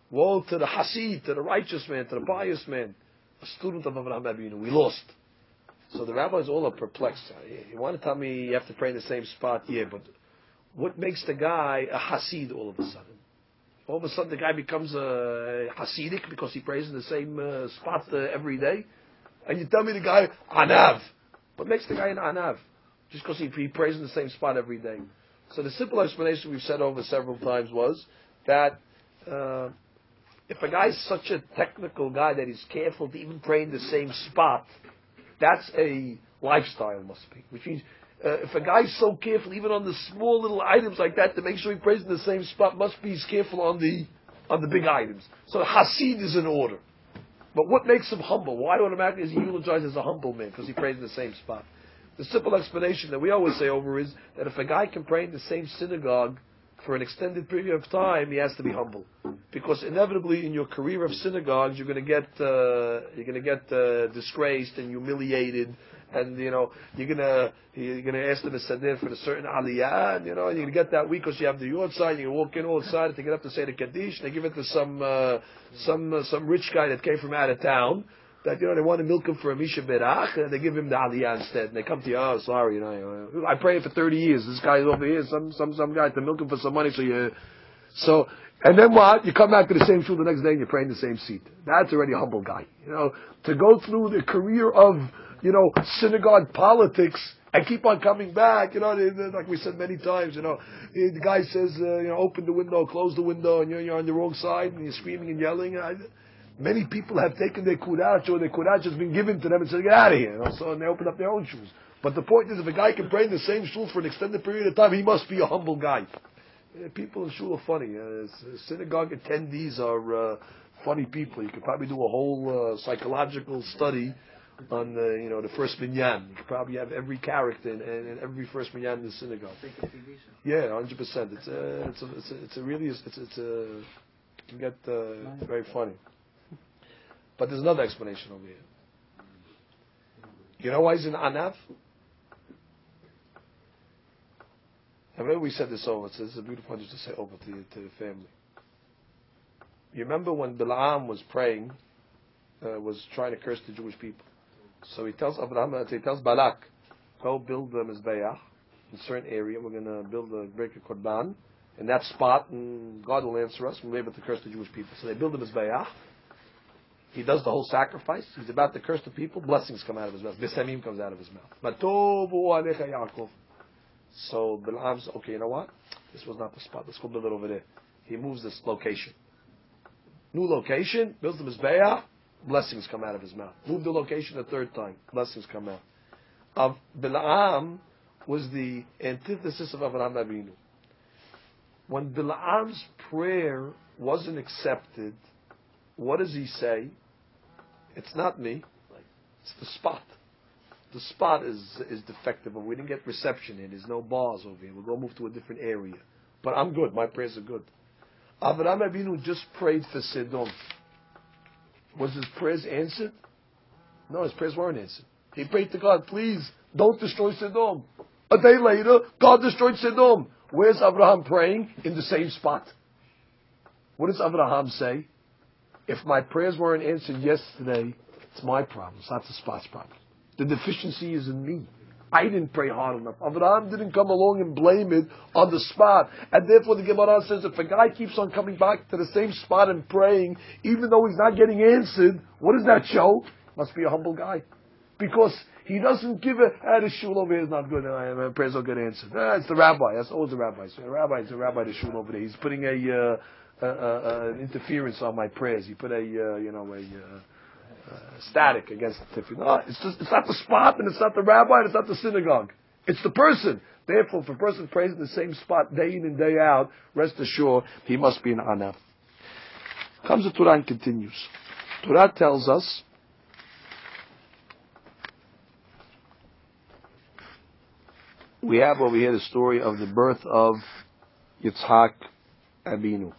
Woe to the Hasid, to the righteous man, to the pious man. A student of Avraham Avinu. We lost. So the rabbis all are perplexed. You want to tell me you have to pray in the same spot? Yeah, but what makes the guy a Hasid all of a sudden? All of a sudden the guy becomes a Hasidic because he prays in the same spot every day? And you tell me the guy, Anav. What makes the guy an Anav? Just because he prays in the same spot every day. So the simple explanation we've said over several times was that if a guy's such a technical guy that he's careful to even pray in the same spot, that's a lifestyle, must be. Which means if a guy's so careful, even on the small little items like that, to make sure he prays in the same spot, must be he's careful on the big items. So Hasid is in order. But what makes him humble? Why automatically is he eulogized as a humble man? Because he prays in the same spot. The simple explanation that we always say over is that if a guy can pray in the same synagogue for an extended period of time, he has to be humble, because inevitably in your career of synagogues you're going to get disgraced and humiliated, and you're going to ask them to send in for a certain aliyah, and you're going to get that week because you have the yortzeit, you walk in all excited to get up to say the kaddish, and they give it to some rich guy that came from out of town. That they want to milk him for a Misha Berach, and they give him the Aliyah instead. And they come to you, oh, sorry, I prayed for 30 years. This guy's over here, some guy to milk him for some money. And then what? You come back to the same shul the next day and you pray in the same seat. That's already a humble guy. To go through the career of synagogue politics and keep on coming back. Like we said many times. The guy says, open the window, close the window, and you're on the wrong side and you're screaming and yelling. Many people have taken their kurach, or their kurach has been given to them and said, get out of here. And they open up their own shoes. But the point is, if a guy can pray in the same shul for an extended period of time, he must be a humble guy. People in shul are funny. Synagogue attendees are funny people. You could probably do a whole psychological study on the first minyan. You could probably have every character and every first minyan in the synagogue. Yeah, 100%. It's very funny. But there's another explanation over here. You know why he's in Anav? I remember we said this over. It's a beautiful point just to say over to the family. You remember when Balaam was praying, was trying to curse the Jewish people. So he tells Balak, go build the Mizbeach in a certain area. We're going to build a Birkat Korban in that spot, and God will answer us. We'll be able to curse the Jewish people. So they build the Mizbeach. He does the whole sacrifice. He's about to curse the people. Blessings come out of his mouth. Bisamim comes out of his mouth. So Balaam says, okay, you know what? This was not the spot. Let's go build it over there. He moves this location. New location, builds the Mizbeach, blessings come out of his mouth. Move the location a third time. Blessings come out. Balaam was the antithesis of Avraham Avinu. When Balaam's prayer wasn't accepted, what does he say? It's not me. It's the spot. The spot is defective, and we didn't get reception here. There's no bars over here. We'll go move to a different area. But I'm good. My prayers are good. Avraham Avinu just prayed for Sodom. Was his prayers answered? No, his prayers weren't answered. He prayed to God, please, don't destroy Sodom. A day later, God destroyed Sodom. Where's Abraham praying? In the same spot. What does Abraham say? If my prayers weren't answered yesterday, it's my problem. It's not the spot's problem. The deficiency is in me. I didn't pray hard enough. Avraham didn't come along and blame it on the spot. And therefore the Gemara says if a guy keeps on coming back to the same spot and praying, even though he's not getting answered, what does that show? Must be a humble guy. Because he doesn't give the shul over here is not good, my prayers don't get answered. It's the rabbi, that's always the rabbi. So it's the rabbi, the shul over there. He's putting an interference on my prayers. He put a static against the tiffi. No, it's not the spot, and it's not the rabbi, and it's not the synagogue. It's the person. Therefore, if a person prays in the same spot day in and day out, rest assured, he must be an anaf. Comes the Torah and continues. Torah tells us we have over here the story of the birth of Yitzhak Abinu.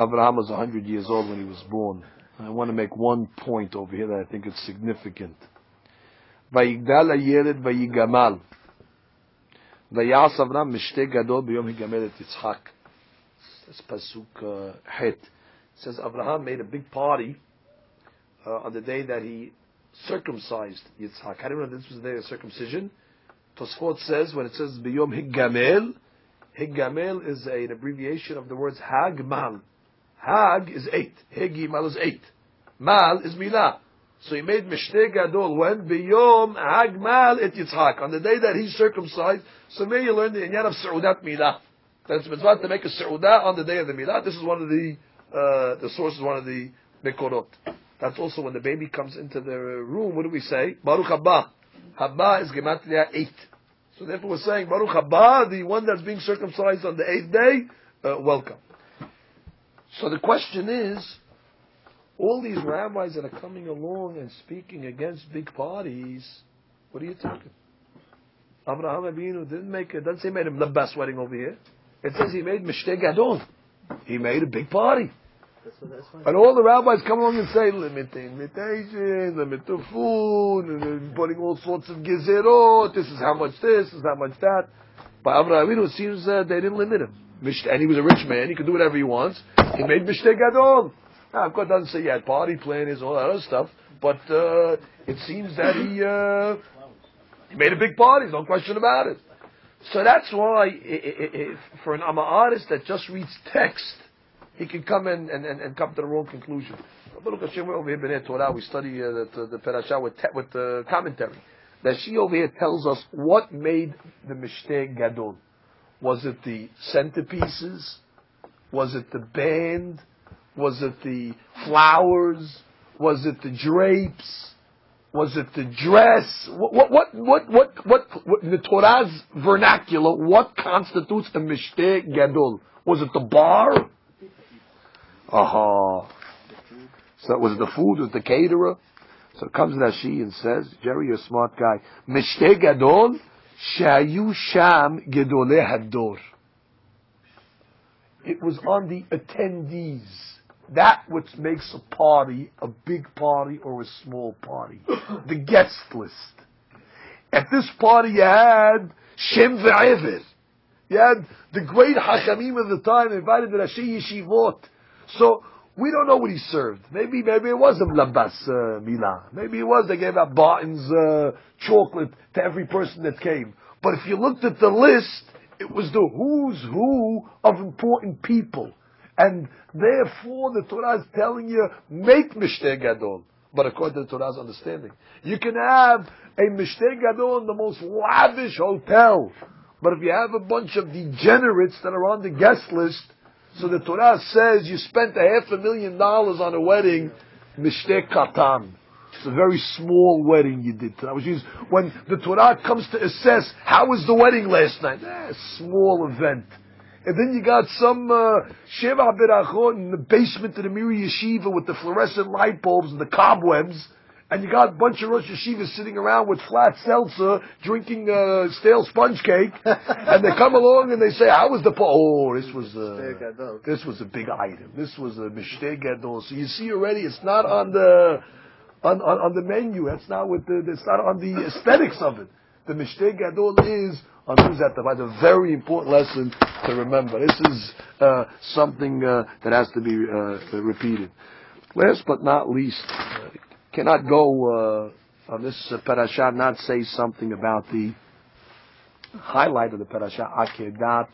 Abraham was 100 years old when he was born. I want to make one point over here that I think is significant. Vayigdal hayered vayigamal. Vayas Avraham mishte gadol b'yom higamel et Yitzhak. That's pasuk het. It says Abraham made a big party on the day that he circumcised Yitzhak. How do you know this was the day of circumcision? Tosfot says when it says b'yom higamel, higamel is an abbreviation of the words hagmal. Hag is 8. Hegimal is 8. Mal is milah. So he made Mishteh Gadol when? Biyom Hagmal et Yitzhak. On the day that he circumcised. So may you learn the inyan of Seudat Milah. That it's mitzvah to make a Seudah on the day of the Milah. This is one of the sources, one of the Mekorot. That's also when the baby comes into the room. What do we say? Baruch Haba. Haba is Gematria 8. So therefore we're saying Baruch Haba, the one that's being circumcised on the 8th day, welcome. So the question is, all these rabbis that are coming along and speaking against big parties, what are you talking? Abraham Avinu doesn't say he made a best wedding over here. It says he made Mishteh Gadol. He made a big party. And all the rabbis come along and say, limitations, limit the food, and putting all sorts of gezerot, this is how much this is how much that. By Abraham Avinu, it seems they didn't limit him. And he was a rich man, he could do whatever he wants. He made Mishteh Gadol. Now, of course, it doesn't say he had party planners, all that other stuff, but it seems that he made a big party, no question about it. So that's why, for an Amma artist that just reads text, he can come in and come to the wrong conclusion. Baruch Hashem, we're over here, B'nai Torah, we study the Perashah with the commentary. That she over here tells us what made the Mishteh Gadol. Was it the centerpieces? Was it the band? Was it the flowers? Was it the drapes? Was it the dress? What in the Torah's vernacular, what constitutes a Mishteh Gadol? Was it the bar? Aha. So was it the food? Was it the caterer? So it comes Rashi and says, Jerry, you're a smart guy. Mishteh Gadol, Shayu Sham Gedolei Hador. It was on the attendees. That which makes a party a big party or a small party. The guest list. At this party you had Shem Ve'ever. You had the great Hachamim of the time invited the Rashi Yeshivot. So we don't know what he served. Maybe it was a Mlabas Milah. Maybe it was they gave out Barton's chocolate to every person that came. But if you looked at the list, it was the who's who of important people. And therefore the Torah is telling you, make Mishteh Gadol. But according to the Torah's understanding, you can have a Mishteh Gadol in the most lavish hotel. But if you have a bunch of degenerates that are on the guest list, so the Torah says you spent $500,000 on a wedding, Mishteh Katan. It's a very small wedding you did tonight. Which means when the Torah comes to assess, how was the wedding last night? A small event. And then you got some Sheva Berachot in the basement of the Miri Yeshiva with the fluorescent light bulbs and the cobwebs. And you got a bunch of Rosh Yeshivas sitting around with flat seltzer, drinking stale sponge cake. And they come along and they say, how was the this was a big item. This was a Mishteh Gadol. So you see already, it's not on the menu. That's not it's not on the aesthetics of it. The Mishteh Gadol is on who's at the That's a very important lesson to remember. This is something that has to be repeated. Last but not least, cannot go on this parasha not say something about the highlight of the parasha, Akedat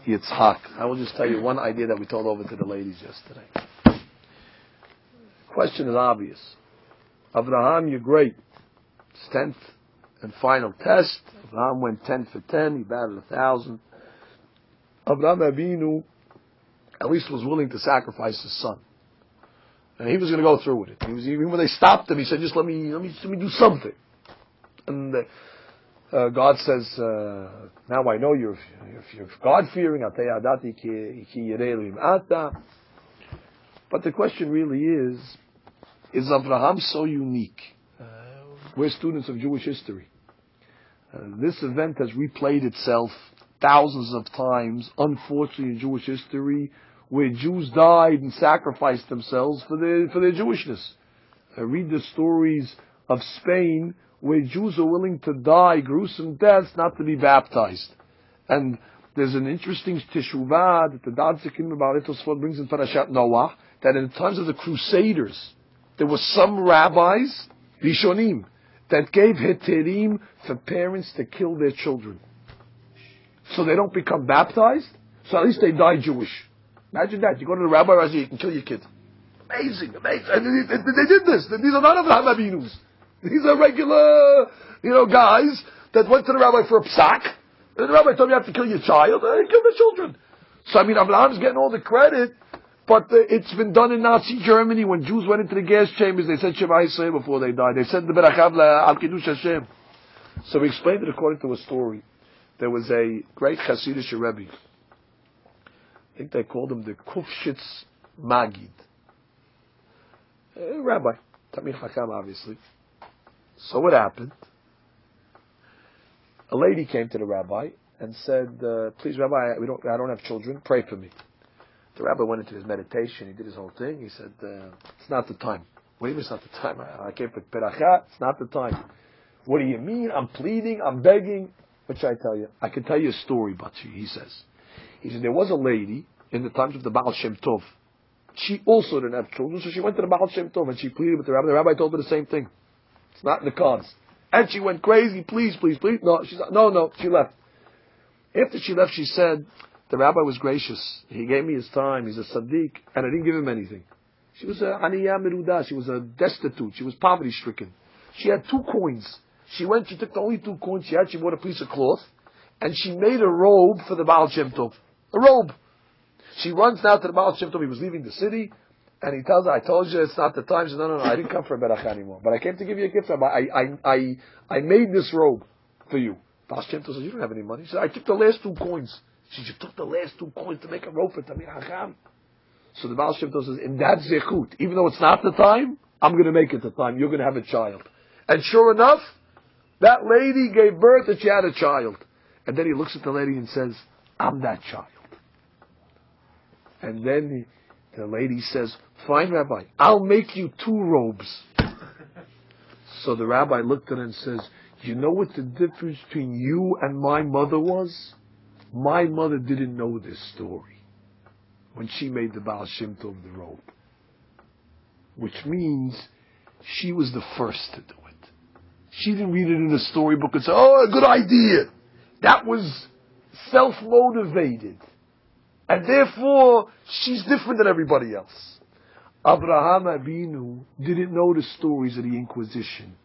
Yitzhak. I will just tell you one idea that we told over to the ladies yesterday. Question is obvious. Avraham, you're great. It's 10th and final test. Avraham went 10 for 10. He batted 1,000. Avraham Avinu at least was willing to sacrifice his son. And he was going to go through with it. Even when they stopped him, he said, just let me do something. And God says, now I know you're God-fearing. But the question really is Avraham so unique? We're students of Jewish history. This event has replayed itself thousands of times, unfortunately, in Jewish history, where Jews died and sacrificed themselves for their Jewishness. Read the stories of Spain, where Jews are willing to die gruesome deaths not to be baptized. And there's an interesting teshuvah that the Dadzikim about Itosfot brings in Parashat Noah, that in the times of the Crusaders, there were some rabbis, Rishonim, that gave heterim for parents to kill their children. So they don't become baptized, so at least they die Jewish. Imagine that. You go to the rabbi, you can kill your kid. Amazing. And they did this. These are not Avraham Avinus. These are regular, guys that went to the rabbi for a psak. And the rabbi told me you have to kill your child. And they killed their children. So Abraham's getting all the credit, but it's been done in Nazi Germany when Jews went into the gas chambers. They said Shema Yisrael before they died. They said the Berachav al Kiddush Hashem. So we explained it according to a story. There was a great Hasidic Rabbi. I think they called him the Kufshitz Magid. A rabbi. Tamir Hakam, obviously. So what happened? A lady came to the rabbi and said, please, Rabbi, I don't have children. Pray for me. The rabbi went into his meditation. He did his whole thing. He said, it's not the time. What do you mean it's not the time? I came for Perachat. It's not the time. What do you mean? I'm pleading. I'm begging. What should I tell you? I can tell you a story, Batshi, he says. He said, there was a lady in the times of the Baal Shem Tov. She also didn't have children, so she went to the Baal Shem Tov and she pleaded with the rabbi. The rabbi told her the same thing. It's not in the cards. And she went crazy. Please, please, please. No, she left. After she left, she said, the rabbi was gracious. He gave me his time. He's a tzaddik. And I didn't give him anything. She was a aniyah meruda. She was a destitute. She was poverty-stricken. She had 2 coins. She took the only 2 coins she had. She bought a piece of cloth. And she made a robe for the Baal Shem Tov. A robe. She runs now to the Baal Shem Tov. He was leaving the city. And he tells her, I told you it's not the time. She said, no, I didn't come for a beracha anymore. But I came to give you a gift. I made this robe for you. Baal Shem Tov said, you don't have any money. She said, I took the last 2 coins. She said, you took the last 2 coins to make a robe for Tamir Hacham. So the Baal Shem Tov says, in that zechut, even though it's not the time, I'm going to make it the time. You're going to have a child. And sure enough, that lady gave birth and she had a child. And then he looks at the lady and says, I'm that child. And then the lady says, fine, Rabbi, I'll make you 2 robes. So the rabbi looked at her and says, you know what the difference between you and my mother was? My mother didn't know this story when she made the Baal Shem Tov the robe. Which means she was the first to do it. She didn't read it in a storybook and say, oh, a good idea. That was self-motivated. And therefore, she's different than everybody else. Abraham Avinu didn't know the stories of the Inquisition.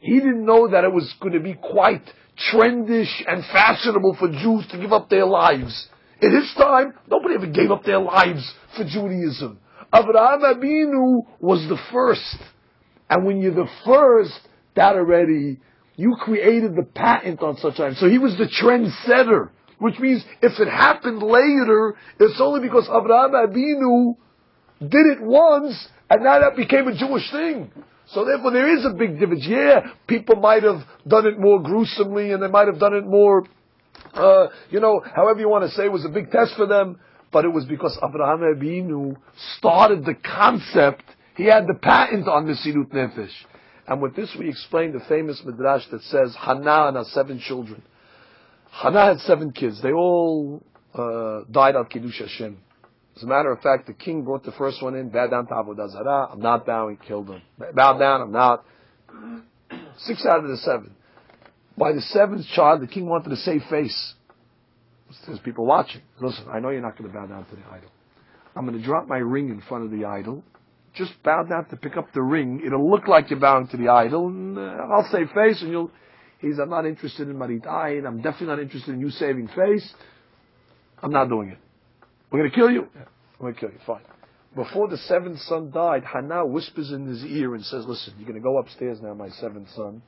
He didn't know that it was going to be quite trendish and fashionable for Jews to give up their lives. In his time, nobody ever gave up their lives for Judaism. Abraham Avinu was the first. And when you're the first, that already, you created the patent on such items. So he was the trendsetter. Which means if it happened later, it's only because Abraham Avinu did it once, and now that became a Jewish thing. So therefore there is a big difference. Yeah, people might have done it more gruesomely, and they might have done it more, however you want to say, it was a big test for them, but it was because Abraham Avinu started the concept. He had the patent on Mesirut Nefesh. And with this we explained the famous midrash that says, Hannah and her 7 children. Hannah had 7 kids. They all died al Kiddush Hashem. As a matter of fact, the king brought the first one in, bow down to Avodah Zarah. I'm not bowing, killed him. Bow down, I'm not. 6 out of the 7. By the 7th child, the king wanted to save face. There's people watching. Listen, I know you're not going to bow down to the idol. I'm going to drop my ring in front of the idol. Just bow down to pick up the ring. It'll look like you're bowing to the idol, and I'll save face, and you'll... I'm not interested in Marit Ayin. I'm definitely not interested in you saving face. I'm not doing it. We're going to kill you? Yeah, we're going to kill you. Fine. Before the 7th son died, Hannah whispers in his ear and says, listen, you're going to go upstairs now, my 7th son.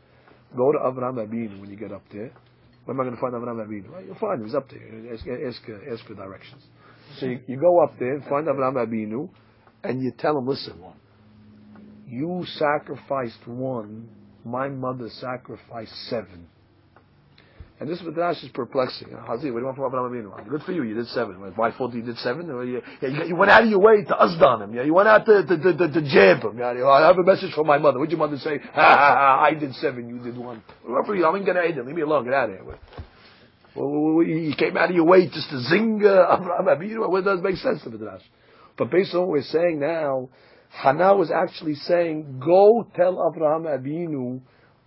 Go to Avraham Avinu when you get up there. Where am I going to find Avraham Avinu? Well, you'll find him. He's up there. Ask for directions. So you go up there and find Avraham Avinu, and you tell him, listen, you sacrificed 1, my mother sacrificed 7. And this Midrash is perplexing. Hazir, what do you want from Avraham Avinu? Good for you, you did 7. My fault you did 7? You went out of your way to Asdan him. You went out to jab him. I have a message from my mother. What did your mother say? I did 7, you did 1. What for you? I'm going to eat him. Leave me alone. Get out of here. Well, you came out of your way just to zing Avraham Avinu. Well, it doesn't make sense to Midrash. But based on what we're saying now, Hannah was actually saying, go tell Avraham Avinu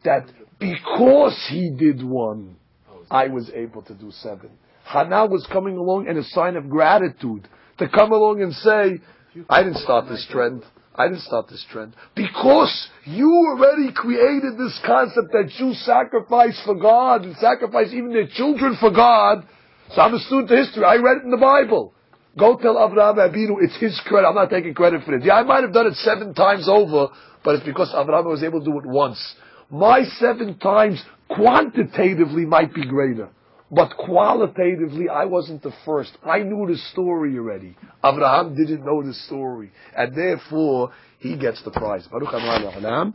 that because he did 1, I was able to do 7. Hannah was coming along in a sign of gratitude to come along and say, I didn't start this trend. Because you already created this concept that you sacrifice for God and sacrifice even their children for God. So I'm a student of history. I read it in the Bible. Go tell Avraham Avinu, it's his credit. I'm not taking credit for it. Yeah, I might have done it 7 times over, but it's because Avraham was able to do it once. My 7 times quantitatively might be greater, but qualitatively I wasn't the first. I knew the story already. Avraham didn't know the story, and therefore he gets the prize. Baruch Adonai Le'olam.